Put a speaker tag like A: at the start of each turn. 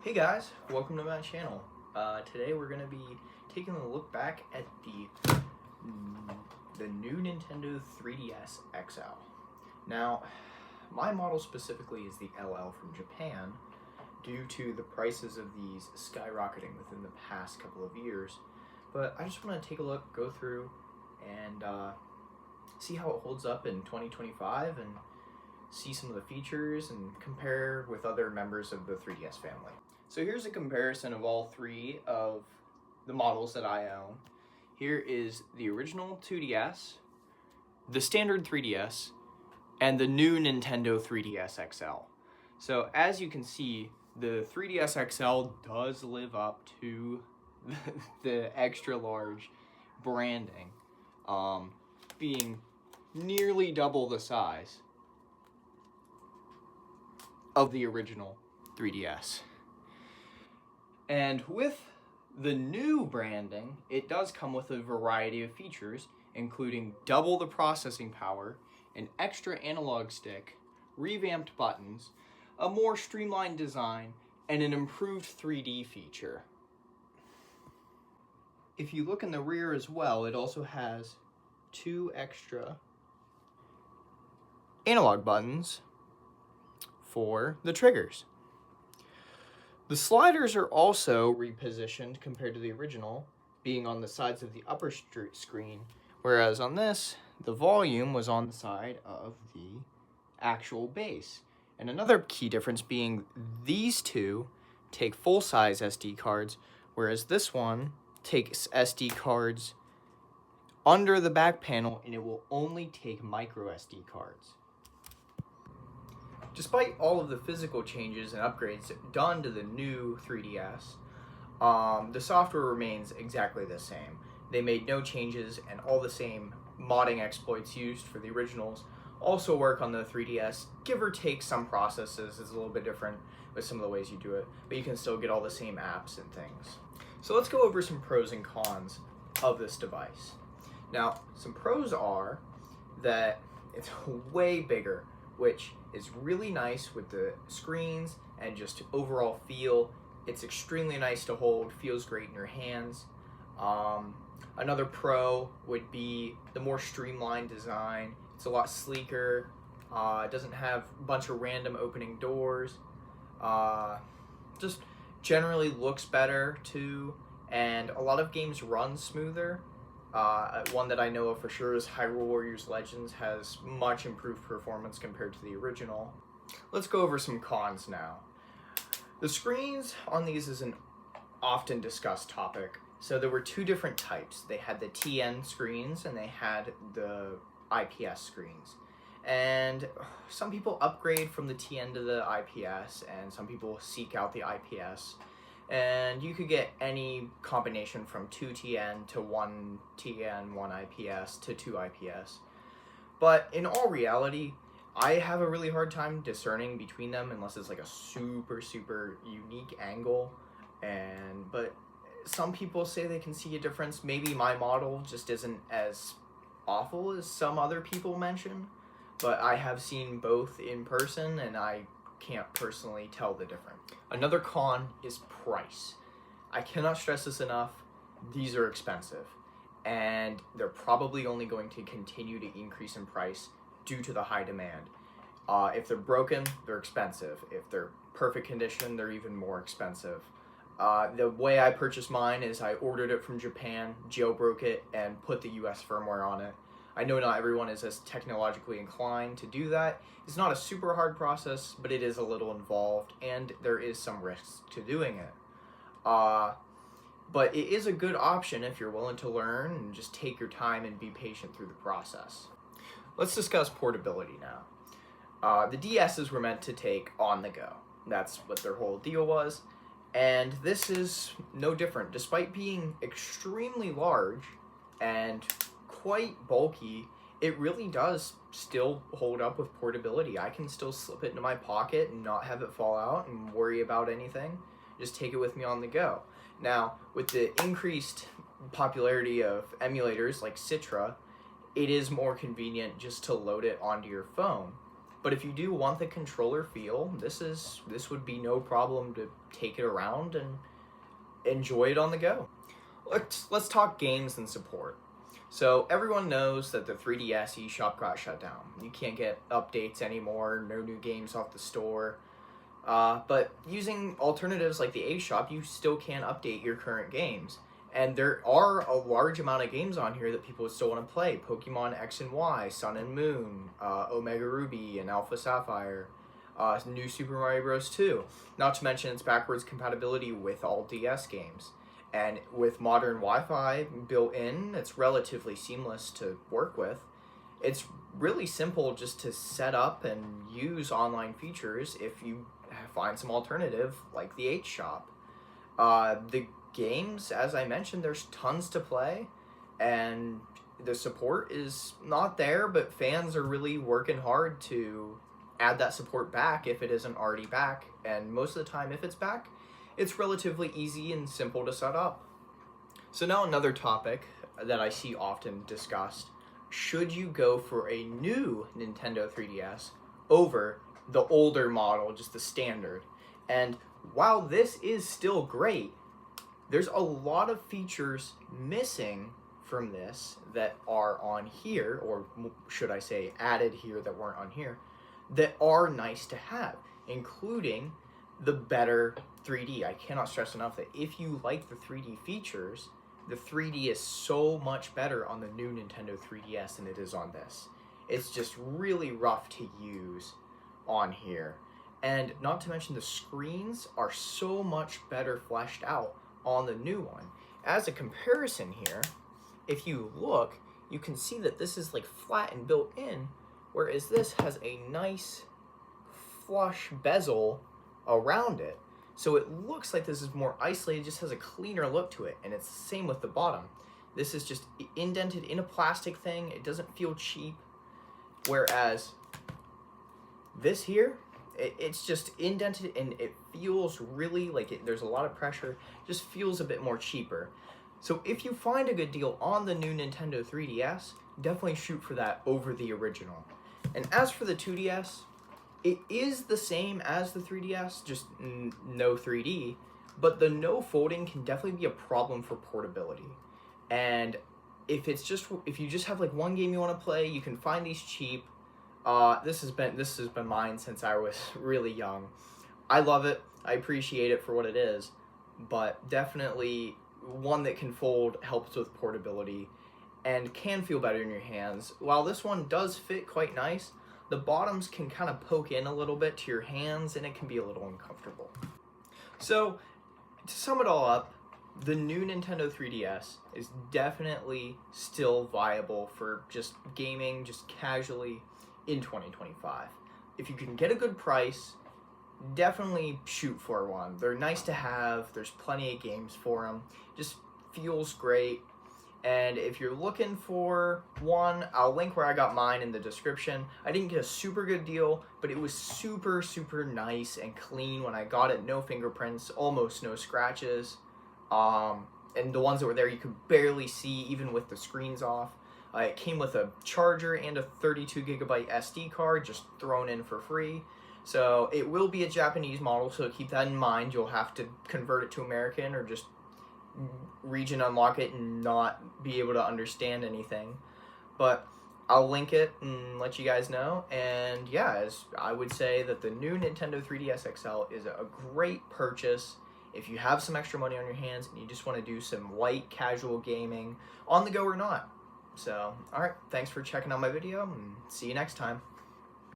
A: Hey guys, welcome to my channel. Today we're going to be taking a look back at the new Nintendo 3DS XL. Now, my model specifically is the LL from Japan due to the prices of these skyrocketing within the past couple of years. But I just want to take a look, go through, and see how it holds up in 2025 and see some of the features and compare with other members of the 3DS family. So here's a comparison of all three of the models that I own. Here is the original 2DS, the standard 3DS, and the new Nintendo 3DS XL. So as you can see, the 3DS XL does live up to the extra large branding, being nearly double the size of the original 3DS. And with the new branding, it does come with a variety of features, including double the processing power, an extra analog stick, revamped buttons, a more streamlined design, and an improved 3D feature. If you look in the rear as well, it also has two extra analog buttons for the triggers. The sliders are also repositioned compared to the original, being on the sides of the upper screen, whereas on this, the volume was on the side of the actual base. And another key difference being these two take full-size SD cards, whereas this one takes SD cards under the back panel and it will only take micro SD cards. Despite all of the physical changes and upgrades done to the new 3DS, the software remains exactly the same. They made no changes, and all the same modding exploits used for the originals also work on the 3DS. Give or take some processes is a little bit different with some of the ways you do it, but you can still get all the same apps and things. So let's go over some pros and cons of this device. Now, some pros are that it's way bigger, which is really nice with the screens and just overall feel. It's extremely nice to hold, feels great in your hands. Another pro would be the more streamlined design. It's a lot sleeker. It doesn't have a bunch of random opening doors. Just generally looks better too, and a lot of games run smoother. One that I know of for sure is Hyrule Warriors Legends has much improved performance compared to the original. Let's go over some cons now. The screens on these is an often discussed topic. So there were two different types. They had the TN screens and they had the IPS screens. And some people upgrade from the TN to the IPS, and some people seek out the IPS. And you could get any combination from 2 TN to 1 TN, 1 IPS to 2 IPS. But in all reality, I have a really hard time discerning between them unless it's like a super unique angle. But some people say they can see a difference. Maybe my model just isn't as awful as some other people mention, but I have seen both in person and I can't personally tell the difference. Another con is price. I cannot stress this enough. These are expensive, and they're probably only going to continue to increase in price due to the high demand. If they're broken, they're expensive. If they're perfect condition, they're even more expensive. The way I purchased mine is I ordered it from Japan, jailbroke it, and put the US firmware on it. I know not everyone is as technologically inclined to do that. It's not a super hard process, but it is a little involved, and there is some risks to doing it. But it is a good option if you're willing to learn and just take your time and be patient through the process. Let's discuss portability now. The DSs were meant to take on the go. That's what their whole deal was. And this is no different. Despite being extremely large and quite bulky, it really does still hold up with portability. I can still slip it into my pocket and not have it fall out and worry about anything. Just take it with me on the go. Now, with the increased popularity of emulators like Citra, it is more convenient just to load it onto your phone. But if you do want the controller feel, this would be no problem to take it around and enjoy it on the go. Let's talk games and support. So everyone knows that the 3DS eShop got shut down. You can't get updates anymore, no new games off the store. But using alternatives like the eShop, you still can update your current games. And there are a large amount of games on here that people still want to play. Pokemon X and Y, Sun and Moon, Omega Ruby, and Alpha Sapphire, New Super Mario Bros. 2. Not to mention its backwards compatibility with all DS games. And with modern Wi-Fi built in, it's relatively seamless to work with. It's really simple just to set up and use online features if you find some alternative like the eShop. The games, as I mentioned, there's tons to play, and the support is not there, but fans are really working hard to add that support back if it isn't already back. And most of the time, if it's back, it's relatively easy and simple to set up. So now another topic that I see often discussed: should you go for a new Nintendo 3DS over the older model, just the standard? And while this is still great, there's a lot of features missing from this that are on here, or should I say added here that weren't on here, that are nice to have, including the better 3D. I cannot stress enough that if you like the 3D features, the 3D is so much better on the new Nintendo 3DS than it is on this. It's just really rough to use on here. And not to mention the screens are so much better fleshed out on the new one. As a comparison here, if you look, you can see that this is like flat and built in, whereas this has a nice flush bezel around it. So it looks like this is more isolated, just has a cleaner look to it, and it's the same with the bottom. This is just indented in a plastic thing, it doesn't feel cheap, whereas this here, it's just indented and it feels really like there's a lot of pressure, just feels a bit more cheaper. So if you find a good deal on the new Nintendo 3DS, definitely shoot for that over the original. And as for the 2DS, it is the same as the 3DS, just no 3D, but the no folding can definitely be a problem for portability. And if you just have like one game you want to play, you can find these cheap. This has been mine since I was really young. I love it. I appreciate it for what it is, but definitely one that can fold helps with portability and can feel better in your hands. While this one does fit quite nice, the bottoms can kind of poke in a little bit to your hands and it can be a little uncomfortable. So to sum it all up, the new Nintendo 3DS is definitely still viable for just gaming, just casually in 2025. If you can get a good price, definitely shoot for one. They're nice to have, there's plenty of games for them, just feels great. And if you're looking for one, I'll link where I got mine in the description. I didn't get a super good deal, but it was super, super nice and clean when I got it. No fingerprints, almost no scratches. And the ones that were there, you could barely see, even with the screens off. It came with a charger and a 32 gigabyte SD card just thrown in for free. So it will be a Japanese model, so keep that in mind. You'll have to convert it to American or just region unlock it and not be able to understand anything. But I'll link it and let you guys know. And yeah, as I would say that the new Nintendo 3DS XL is a great purchase if you have some extra money on your hands and you just want to do some light casual gaming on the go or not. So, alright, thanks for checking out my video and see you next time.